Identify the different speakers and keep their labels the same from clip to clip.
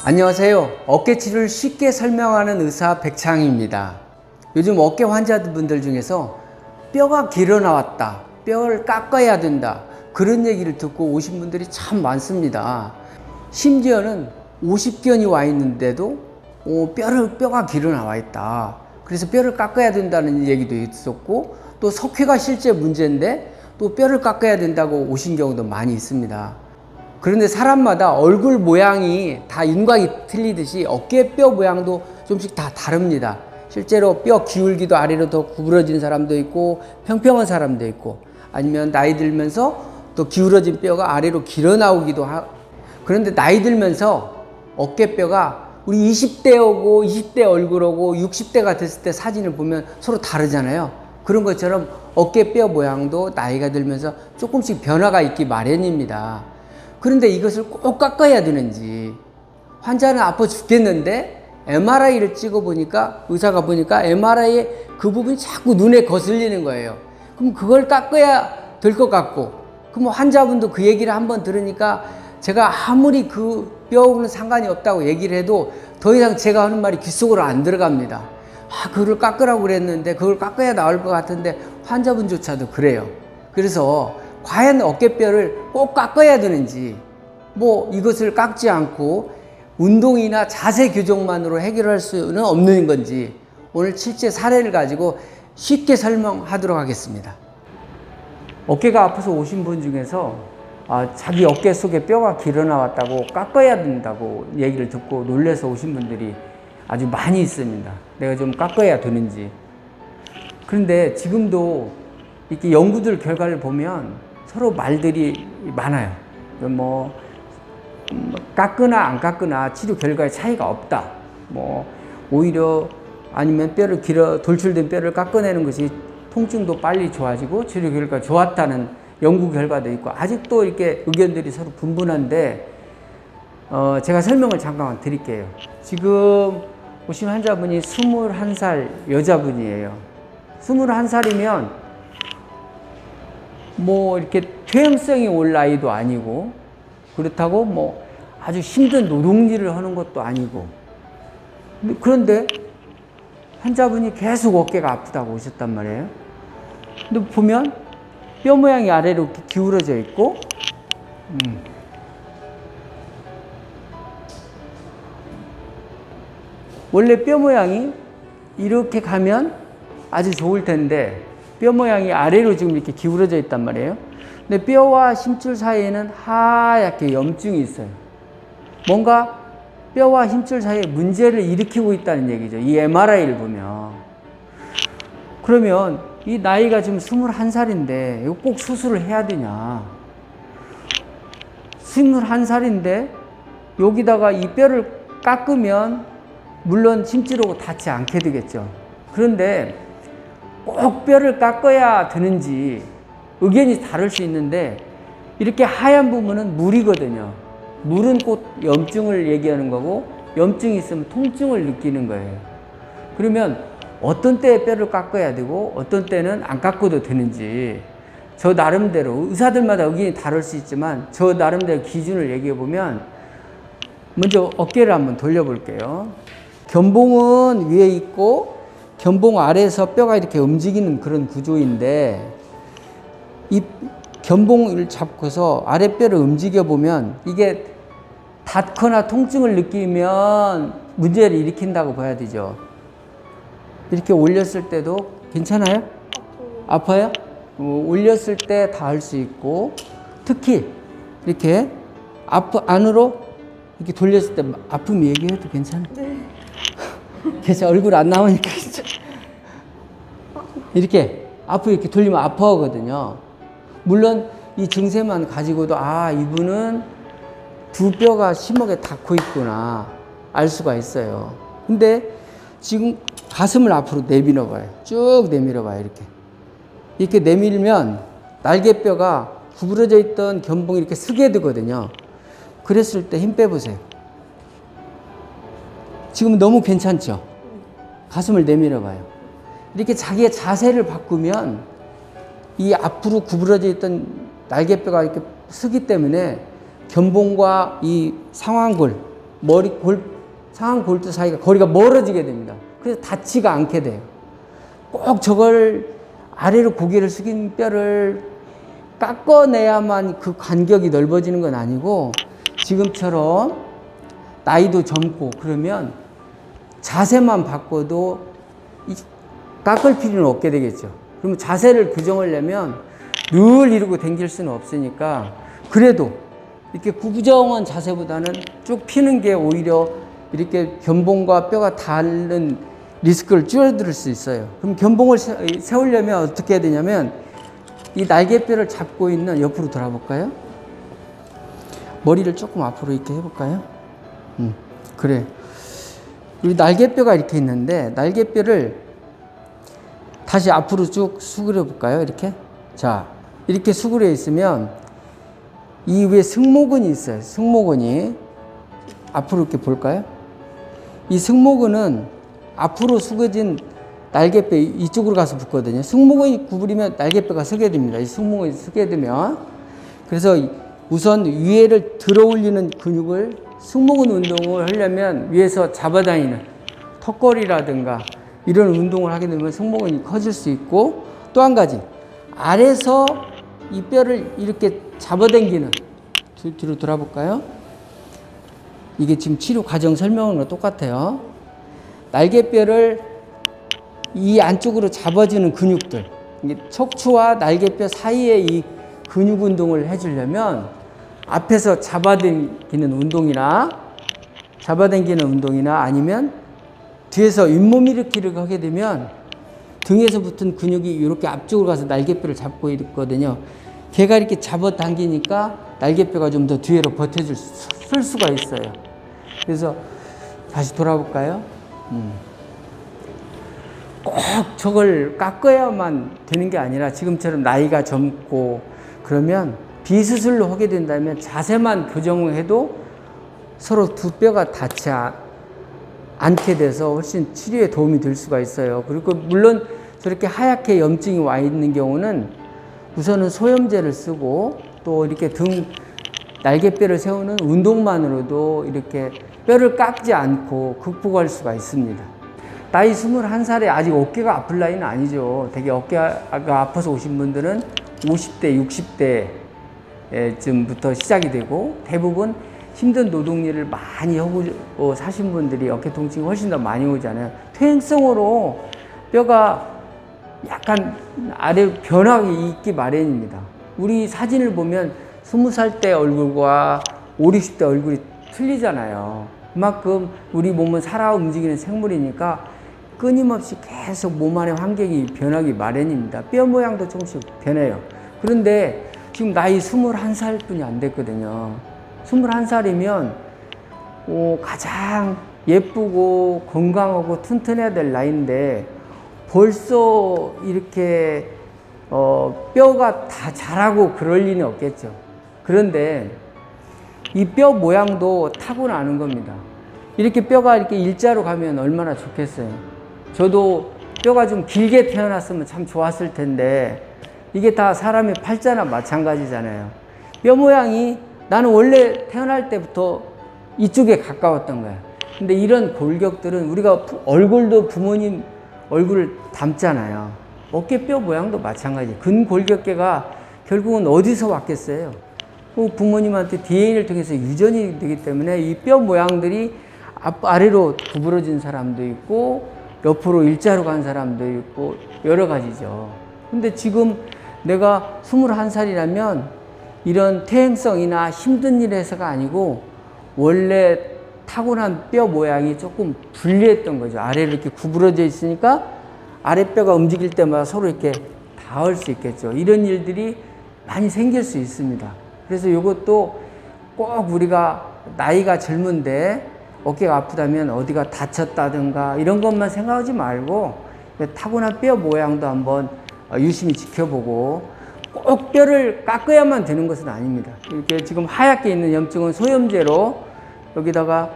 Speaker 1: 안녕하세요. 어깨 치료를 쉽게 설명하는 의사 백창희입니다. 요즘 어깨 환자분들 중에서 뼈가 길어 나왔다, 뼈를 깎아야 된다, 그런 얘기를 듣고 오신 분들이 참 많습니다. 심지어는 50견이 와 있는데도 뼈가 길어 나와 있다, 그래서 뼈를 깎아야 된다는 얘기도 있었고, 또 석회가 실제 문제인데 또 뼈를 깎아야 된다고 오신 경우도 많이 있습니다. 그런데 사람마다 얼굴 모양이 다 윤곽이 틀리듯이 어깨뼈 모양도 좀씩 다 다릅니다. 실제로 뼈 기울기도 아래로 더 구부러진 사람도 있고 평평한 사람도 있고, 아니면 나이 들면서 또 기울어진 뼈가 아래로 길어 나오기도 하고. 그런데 나이 들면서 어깨뼈가 우리 20대하고 20대 얼굴하고 60대가 됐을 때 사진을 보면 서로 다르잖아요. 그런 것처럼 어깨뼈 모양도 나이가 들면서 조금씩 변화가 있기 마련입니다. 그런데 이것을 꼭 깎아야 되는지, 환자는 아파 죽겠는데 MRI를 찍어보니까, 의사가 보니까 MRI에 그 부분이 자꾸 눈에 거슬리는 거예요. 그럼 그걸 깎아야 될 것 같고, 그럼 환자분도 그 얘기를 한번 들으니까 제가 아무리 그 뼈하고는 상관이 없다고 얘기를 해도 더 이상 제가 하는 말이 귓속으로 안 들어갑니다. 그걸 깎으라고 그랬는데 그걸 깎아야 나을 것 같은데 환자분조차도 그래요. 그래서 과연 어깨뼈를 꼭 깎아야 되는지, 이것을 깎지 않고 운동이나 자세 교정만으로 해결할 수는 없는 건지, 오늘 실제 사례를 가지고 쉽게 설명하도록 하겠습니다. 어깨가 아파서 오신 분 중에서 자기 어깨 속에 뼈가 길어 나왔다고 깎아야 된다고 얘기를 듣고 놀라서 오신 분들이 아주 많이 있습니다. 내가 좀 깎아야 되는지. 그런데 지금도 이렇게 연구들 결과를 보면 서로 말들이 많아요. 깎거나 안 깎거나 치료 결과에 차이가 없다. 오히려 아니면 돌출된 뼈를 깎아내는 것이 통증도 빨리 좋아지고 치료 결과가 좋았다는 연구 결과도 있고, 아직도 이렇게 의견들이 서로 분분한데, 제가 설명을 잠깐만 드릴게요. 지금 오신 환자분이 21살 여자분이에요. 21살이면 이렇게 퇴행성이 올 나이도 아니고, 그렇다고 아주 힘든 노동일을 하는 것도 아니고. 그런데 환자분이 계속 어깨가 아프다고 오셨단 말이에요. 근데 보면 뼈 모양이 아래로 이렇게 기울어져 있고, 원래 뼈 모양이 이렇게 가면 아주 좋을 텐데 뼈 모양이 아래로 지금 이렇게 기울어져 있단 말이에요. 근데 뼈와 힘줄 사이에는 하얗게 염증이 있어요. 뭔가 뼈와 힘줄 사이에 문제를 일으키고 있다는 얘기죠. 이 MRI를 보면. 그러면 이 나이가 지금 21살인데 이거 꼭 수술을 해야 되냐? 21살인데 여기다가 이 뼈를 깎으면 물론 힘줄하고 닿지 않게 되겠죠. 그런데 꼭 뼈를 깎아야 되는지 의견이 다를 수 있는데, 이렇게 하얀 부분은 물이거든요. 물은 곧 염증을 얘기하는 거고, 염증이 있으면 통증을 느끼는 거예요. 그러면 어떤 때에 뼈를 깎아야 되고 어떤 때는 안 깎아도 되는지, 저 나름대로, 의사들마다 의견이 다를 수 있지만 저 나름대로 기준을 얘기해 보면, 먼저 어깨를 한번 돌려볼게요. 견봉은 위에 있고 견봉 아래에서 뼈가 이렇게 움직이는 그런 구조인데, 이 견봉을 잡고서 아랫뼈를 움직여 보면 이게 닿거나 통증을 느끼면 문제를 일으킨다고 봐야 되죠. 이렇게 올렸을 때도 괜찮아요? 아파요? 올렸을 때 닿을 수 있고, 특히 이렇게 안으로 이렇게 돌렸을 때 아픔 얘기해도 괜찮아요? 네. 그래서 얼굴 안 나오니까 진짜. 이렇게 앞으로 이렇게 돌리면 아파하거든요. 물론 이 증세만 가지고도 이분은 두 뼈가 심하게 닿고 있구나 알 수가 있어요. 근데 지금 가슴을 앞으로 내밀어 봐요. 쭉 내밀어 봐요. 이렇게 내밀면 날개뼈가 구부러져 있던 견봉이 이렇게 쓰게 되거든요. 그랬을 때 힘 빼보세요. 지금 너무 괜찮죠? 가슴을 내밀어 봐요. 이렇게 자기의 자세를 바꾸면 이 앞으로 구부러져 있던 날개뼈가 이렇게 쓰기 때문에 견봉과 이 상완골, 상완 골두 사이가 거리가 멀어지게 됩니다. 그래서 닿지가 않게 돼요. 꼭 저걸 아래로 고개를 숙인 뼈를 깎아내야만 그 간격이 넓어지는 건 아니고, 지금처럼 나이도 젊고 그러면 자세만 바꿔도 깎을 필요는 없게 되겠죠. 그러면 자세를 교정하려면 늘 이러고 당길 수는 없으니까, 그래도 이렇게 구부정한 자세보다는 쭉 피는 게 오히려 이렇게 견봉과 뼈가 닿는 리스크를 줄여들 수 있어요. 그럼 견봉을 세우려면 어떻게 해야 되냐면, 이 날개뼈를 잡고 있는, 옆으로 돌아볼까요? 머리를 조금 앞으로 이렇게 해볼까요? 그래. 우리 날개뼈가 이렇게 있는데, 날개뼈를 다시 앞으로 쭉 수그려 볼까요? 이렇게. 자, 이렇게 수그려 있으면 이 위에 승모근이 있어요. 승모근이. 앞으로 이렇게 볼까요? 이 승모근은 앞으로 숙여진 날개뼈 이쪽으로 가서 붙거든요. 승모근이 구부리면 날개뼈가 서게 됩니다. 이 승모근이 서게 되면. 그래서 우선 위에를 들어 올리는 근육을, 승모근 운동을 하려면 위에서 잡아다니는 턱걸이라든가 이런 운동을 하게 되면 승모근이 커질 수 있고, 또 한 가지, 아래서 이 뼈를 이렇게 잡아당기는, 뒤로 돌아볼까요? 이게 지금 치료 과정 설명하는 거 똑같아요. 날개뼈를 이 안쪽으로 잡아주는 근육들, 척추와 날개뼈 사이에 이 근육 운동을 해주려면 앞에서 잡아당기는 운동이나 아니면 뒤에서 잇몸 일으키를 하게 되면 등에서 붙은 근육이 이렇게 앞쪽으로 가서 날개뼈를 잡고 있거든요. 걔가 이렇게 잡아당기니까 날개뼈가 좀 더 뒤로 쓸 수가 있어요. 그래서 다시 돌아볼까요? 꼭 저걸 깎아야만 되는 게 아니라, 지금처럼 나이가 젊고 그러면 비수술로 하게 된다면 자세만 교정해도 서로 두 뼈가 닿지 않게 돼서 훨씬 치료에 도움이 될 수가 있어요. 그리고 물론 저렇게 하얗게 염증이 와 있는 경우는 우선은 소염제를 쓰고, 또 이렇게 날개뼈를 세우는 운동만으로도 이렇게 뼈를 깎지 않고 극복할 수가 있습니다. 나이 21살에 아직 어깨가 아플 나이는 아니죠. 되게 어깨가 아파서 오신 분들은 50대, 60대쯤부터 시작이 되고, 대부분 힘든 노동일을 많이 하고 사신 분들이 어깨 통증이 훨씬 더 많이 오잖아요. 퇴행성으로 뼈가 약간 아래 변화가 있기 마련입니다. 우리 사진을 보면 20살 때 얼굴과 50, 60대 얼굴이 틀리잖아요. 그만큼 우리 몸은 살아 움직이는 생물이니까 끊임없이 계속 몸 안의 환경이 변하기 마련입니다. 뼈 모양도 조금씩 변해요. 그런데 지금 나이 21살 뿐이 안 됐거든요. 21살이면 가장 예쁘고 건강하고 튼튼해야 될 나이인데, 벌써 이렇게 뼈가 다 자라고 그럴 리는 없겠죠. 그런데 이 뼈 모양도 타고나는 겁니다. 이렇게 뼈가 이렇게 일자로 가면 얼마나 좋겠어요. 저도 뼈가 좀 길게 태어났으면 참 좋았을 텐데, 이게 다 사람의 팔자나 마찬가지잖아요. 뼈 모양이, 나는 원래 태어날 때부터 이쪽에 가까웠던 거야. 근데 이런 골격들은 우리가 얼굴도 부모님 얼굴을 닮잖아요. 어깨뼈 모양도 마찬가지. 근골격계가 결국은 어디서 왔겠어요? 부모님한테 DNA를 통해서 유전이 되기 때문에 이 뼈 모양들이 아래로 구부러진 사람도 있고, 옆으로 일자로 간 사람도 있고, 여러 가지죠. 근데 지금 내가 21살이라면 이런 퇴행성이나 힘든 일 해서가 아니고, 원래 타고난 뼈 모양이 조금 불리했던 거죠. 아래로 이렇게 구부러져 있으니까 아랫뼈가 움직일 때마다 서로 이렇게 닿을 수 있겠죠. 이런 일들이 많이 생길 수 있습니다. 그래서 이것도 꼭 우리가 나이가 젊은데 어깨가 아프다면 어디가 다쳤다든가 이런 것만 생각하지 말고, 타고난 뼈 모양도 한번 유심히 지켜보고, 꼭 뼈를 깎아야만 되는 것은 아닙니다. 이렇게 지금 하얗게 있는 염증은 소염제로 여기다가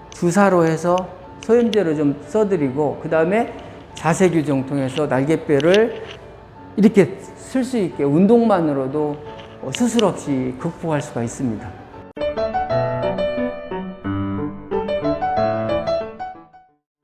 Speaker 1: 주사로 해서 소염제로 좀 써드리고, 그 다음에 자세 교정 통해서 날개뼈를 이렇게 쓸 수 있게 운동만으로도 수술 없이 극복할 수가 있습니다.